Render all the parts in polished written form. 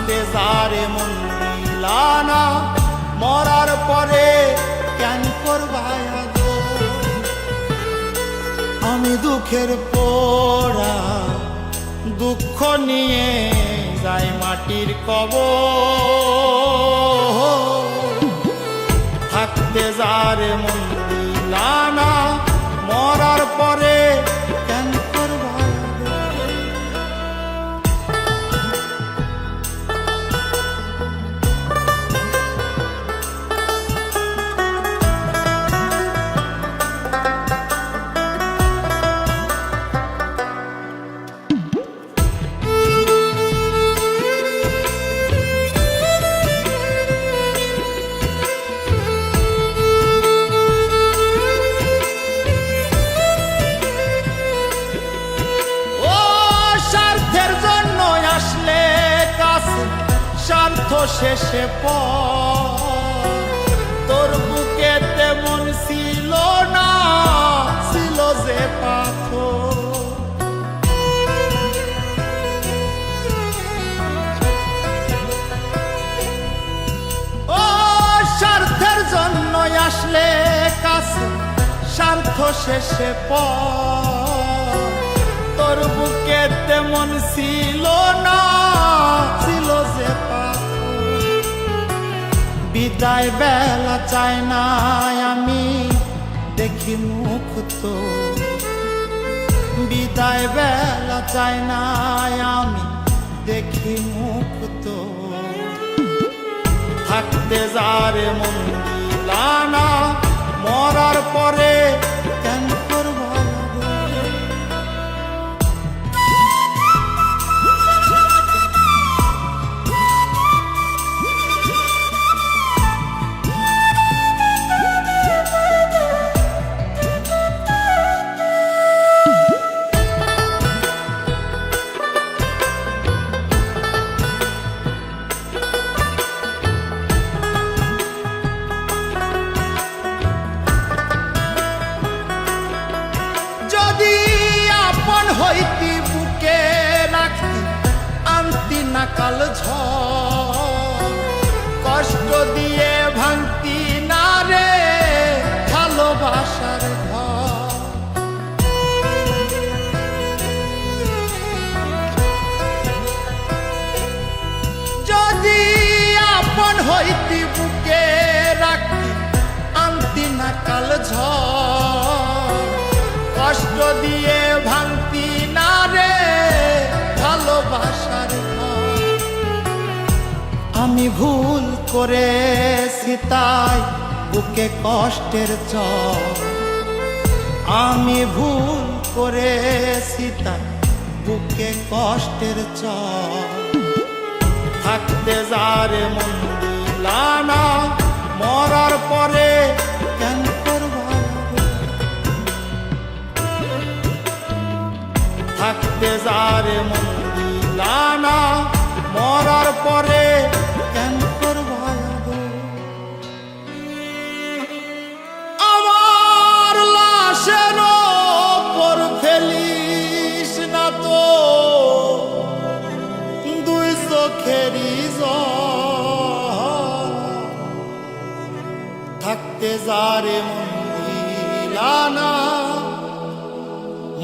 থাকতে যারে মন দিলানা মরার পরে কেন করবাই আদর আমি দুঃখের পোড়া দুঃখ নিয়ে যাই মাটির কবর থাকতে যারে মন দিলানা মরার পরে কেন করবাই স্বার্থ শেষে তোর বুকে তেমন ছিল না ছিল যে পাথর ও স্বার্থের জন্য আসলে কাছে স্বার্থ শেষে তোর বুকে তেমন ছিল না ছিল যে বিদায় বেলা চাই না আমি দেখি মুখ তো বিদায় বেলা চাই না আমি দেখি মুখ তো থাকতে যারে মন দিলানা মরার পরে কেন করব হইতি বুকে রাখতি আনতি না কাল ঝড় কষ্ট দিয়ে ভাঙতি না রে ভালোবাসার ঘর যদি আপন হইতি বুকে রাখতি আনতি না কাল ঝড় কষ্ট দিয়ে ভাঙতি না রে ভালোবাসার আমি ভুল করেছি তাই বুকে কষ্টের চর আমি ভুল করেছি তাই বুকে কষ্টের চর থাকতে যারে মন দিলানা মরার পরে কেন থাকতে যারে মন দিলানা মরার পরে কেন করবাই আমার লাশের ওপর ফেলিস না তো দুই চোখেরই জল থাকতে যারে মন দিলানা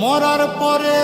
মরার পরে